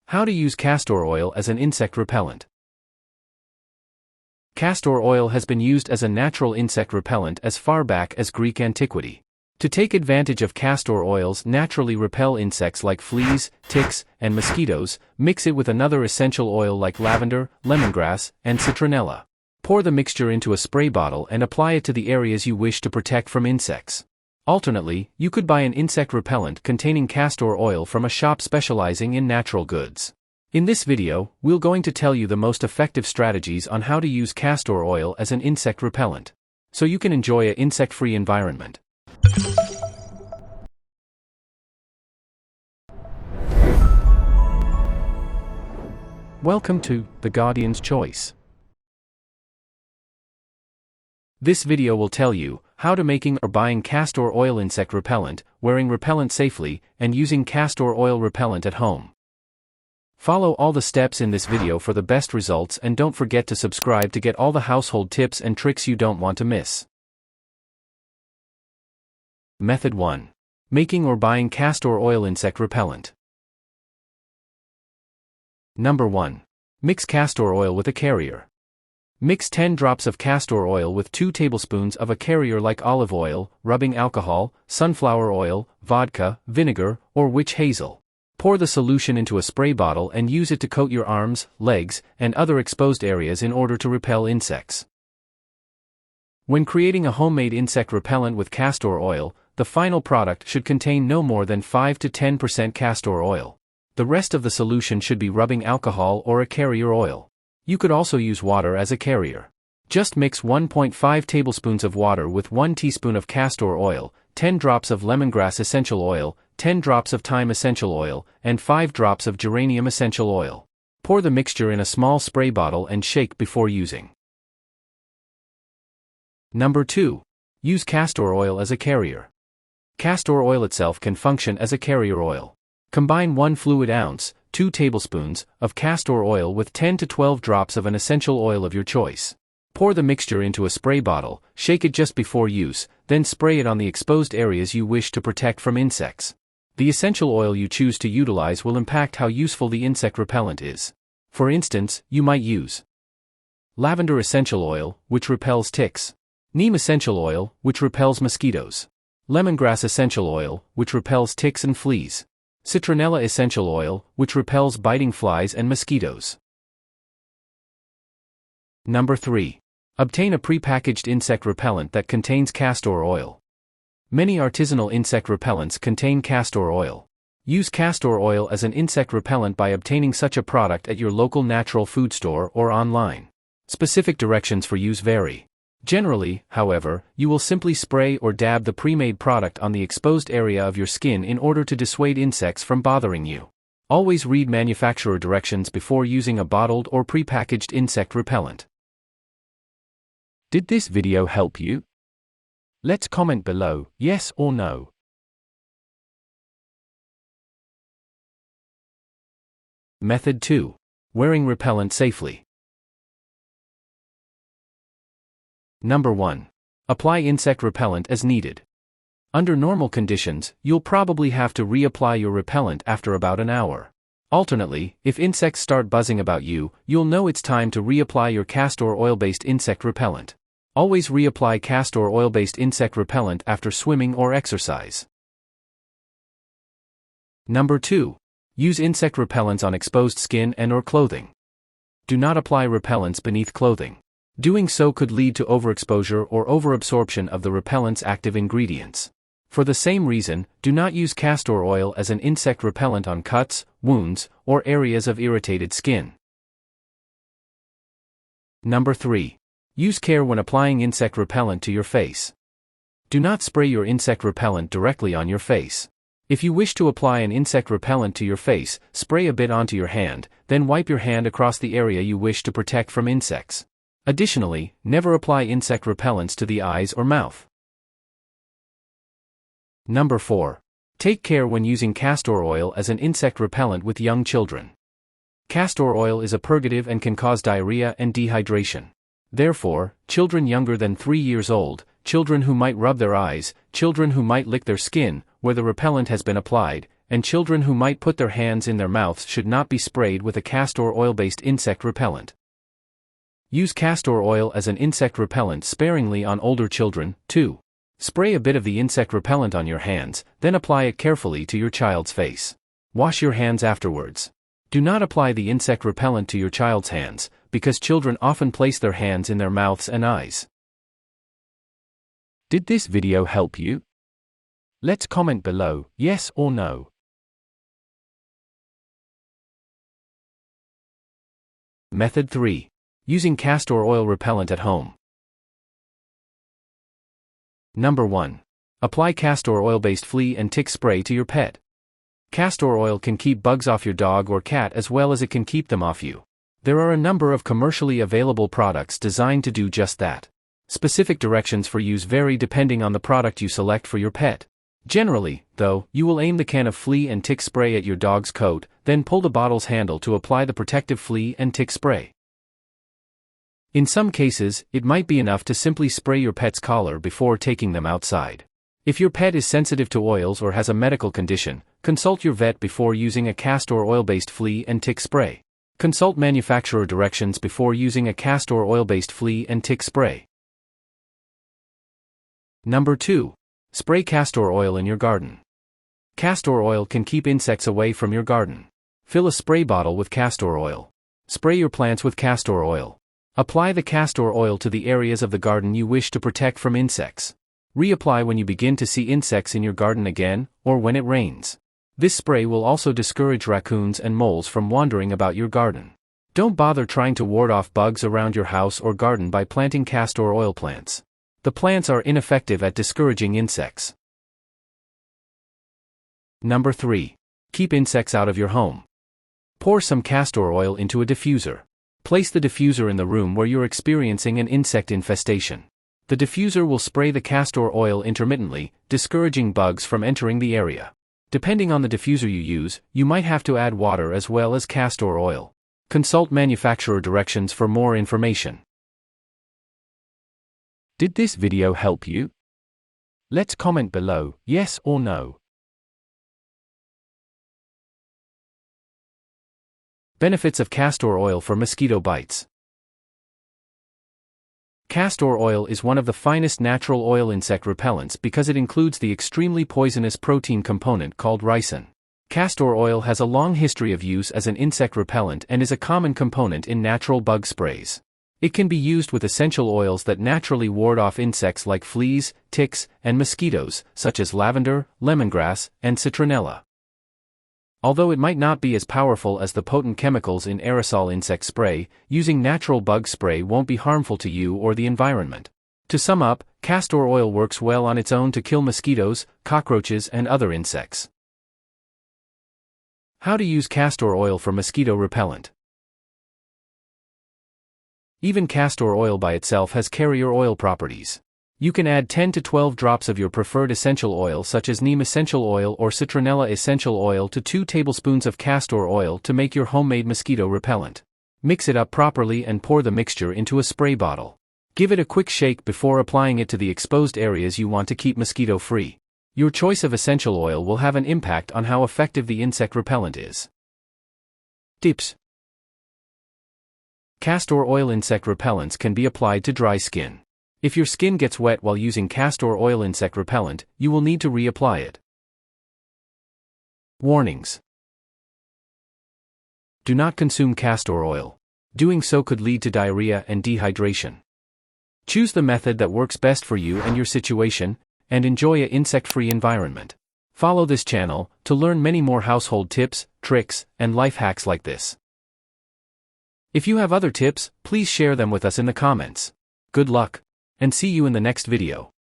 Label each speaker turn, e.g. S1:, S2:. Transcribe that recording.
S1: How to use castor oil as an insect repellent. Castor oil has been used as a natural insect repellent as far back as Greek antiquity. To take advantage of castor oils naturally repel insects like fleas, ticks, and mosquitoes, mix it with another essential oil like lavender, lemongrass, and citronella. Pour the mixture into a spray bottle and apply it to the areas you wish to protect from insects. Alternately, you could buy an insect repellent containing castor oil from a shop specializing in natural goods. In this video, we're going to tell you the most effective strategies on how to use castor oil as an insect repellent, so you can enjoy an insect-free environment. Welcome to The Guardian's Choice. This video will tell you how to making or buying castor oil insect repellent, wearing repellent safely, and using castor oil repellent at home. Follow all the steps in this video for the best results, and don't forget to subscribe to get all the household tips and tricks you don't want to miss. Method 1. Making or buying castor oil insect repellent. Number 1. Mix castor oil with a carrier. Mix 10 drops of castor oil with 2 tablespoons of a carrier like olive oil, rubbing alcohol, sunflower oil, vodka, vinegar, or witch hazel. Pour the solution into a spray bottle and use it to coat your arms, legs, and other exposed areas in order to repel insects. When creating a homemade insect repellent with castor oil, the final product should contain no more than 5 to 10% castor oil. The rest of the solution should be rubbing alcohol or a carrier oil. You could also use water as a carrier. Just mix 1.5 tablespoons of water with 1 teaspoon of castor oil, 10 drops of lemongrass essential oil, 10 drops of thyme essential oil, and 5 drops of geranium essential oil. Pour the mixture in a small spray bottle and shake before using. Number 2. Use castor oil as a carrier. Castor oil itself can function as a carrier oil. Combine 1 fluid ounce, 2 tablespoons, of castor oil with 10 to 12 drops of an essential oil of your choice. Pour the mixture into a spray bottle, shake it just before use, then spray it on the exposed areas you wish to protect from insects. The essential oil you choose to utilize will impact how useful the insect repellent is. For instance, you might use lavender essential oil, which repels ticks; neem essential oil, which repels mosquitoes; lemongrass essential oil, which repels ticks and fleas; citronella essential oil, which repels biting flies and mosquitoes. Number 3. Obtain a pre-packaged insect repellent that contains castor oil. Many artisanal insect repellents contain castor oil. Use castor oil as an insect repellent by obtaining such a product at your local natural food store or online. Specific directions for use vary. Generally, however, you will simply spray or dab the pre-made product on the exposed area of your skin in order to dissuade insects from bothering you. Always read manufacturer directions before using a bottled or pre-packaged insect repellent. Did this video help you? Let's comment below, yes or no. Method 2. Wearing repellent safely. Number 1. Apply insect repellent as needed. Under normal conditions, you'll probably have to reapply your repellent after about an hour. Alternately, if insects start buzzing about you, you'll know it's time to reapply your castor oil-based insect repellent. Always reapply castor oil-based insect repellent after swimming or exercise. Number 2. Use insect repellents on exposed skin and/or clothing. Do not apply repellents beneath clothing. Doing so could lead to overexposure or overabsorption of the repellent's active ingredients. For the same reason, do not use castor oil as an insect repellent on cuts, wounds, or areas of irritated skin. Number 3. Use care when applying insect repellent to your face. Do not spray your insect repellent directly on your face. If you wish to apply an insect repellent to your face, spray a bit onto your hand, then wipe your hand across the area you wish to protect from insects. Additionally, never apply insect repellents to the eyes or mouth. Number 4. Take care when using castor oil as an insect repellent with young children. Castor oil is a purgative and can cause diarrhea and dehydration. Therefore, children younger than 3 years old, children who might rub their eyes, children who might lick their skin, where the repellent has been applied, and children who might put their hands in their mouths should not be sprayed with a castor oil-based insect repellent. Use castor oil as an insect repellent sparingly on older children, too. Spray a bit of the insect repellent on your hands, then apply it carefully to your child's face. Wash your hands afterwards. Do not apply the insect repellent to your child's hands, because children often place their hands in their mouths and eyes. Did this video help you? Let's comment below, yes or no. Method 3. Using castor oil repellent at home. Number 1. Apply castor oil-based flea and tick spray to your pet. Castor oil can keep bugs off your dog or cat as well as it can keep them off you. There are a number of commercially available products designed to do just that. Specific directions for use vary depending on the product you select for your pet. Generally, though, you will aim the can of flea and tick spray at your dog's coat, then pull the bottle's handle to apply the protective flea and tick spray. In some cases, it might be enough to simply spray your pet's collar before taking them outside. If your pet is sensitive to oils or has a medical condition, consult your vet before using a castor oil-based flea and tick spray. Consult manufacturer directions before using a castor oil-based flea and tick spray. Number 2. Spray castor oil in your garden. Castor oil can keep insects away from your garden. Fill a spray bottle with castor oil. Spray your plants with castor oil. Apply the castor oil to the areas of the garden you wish to protect from insects. Reapply when you begin to see insects in your garden again, or when it rains. This spray will also discourage raccoons and moles from wandering about your garden. Don't bother trying to ward off bugs around your house or garden by planting castor oil plants. The plants are ineffective at discouraging insects. Number 3. Keep insects out of your home. Pour some castor oil into a diffuser. Place the diffuser in the room where you're experiencing an insect infestation. The diffuser will spray the castor oil intermittently, discouraging bugs from entering the area. Depending on the diffuser you use, you might have to add water as well as castor oil. Consult manufacturer directions for more information. Did this video help you? Let's comment below, yes or no. Benefits of castor oil for mosquito bites. Castor oil is one of the finest natural oil insect repellents because it includes the extremely poisonous protein component called ricin. Castor oil has a long history of use as an insect repellent and is a common component in natural bug sprays. It can be used with essential oils that naturally ward off insects like fleas, ticks, and mosquitoes, such as lavender, lemongrass, and citronella. Although it might not be as powerful as the potent chemicals in aerosol insect spray, using natural bug spray won't be harmful to you or the environment. To sum up, castor oil works well on its own to kill mosquitoes, cockroaches, and other insects. How to use castor oil for mosquito repellent. Even castor oil by itself has carrier oil properties. You can add 10 to 12 drops of your preferred essential oil such as neem essential oil or citronella essential oil to 2 tablespoons of castor oil to make your homemade mosquito repellent. Mix it up properly and pour the mixture into a spray bottle. Give it a quick shake before applying it to the exposed areas you want to keep mosquito-free. Your choice of essential oil will have an impact on how effective the insect repellent is. Tips. Castor oil insect repellents can be applied to dry skin. If your skin gets wet while using castor oil insect repellent, you will need to reapply it. Warnings. Do not consume castor oil. Doing so could lead to diarrhea and dehydration. Choose the method that works best for you and your situation, and enjoy an insect-free environment. Follow this channel to learn many more household tips, tricks, and life hacks like this. If you have other tips, please share them with us in the comments. Good luck, and see you in the next video.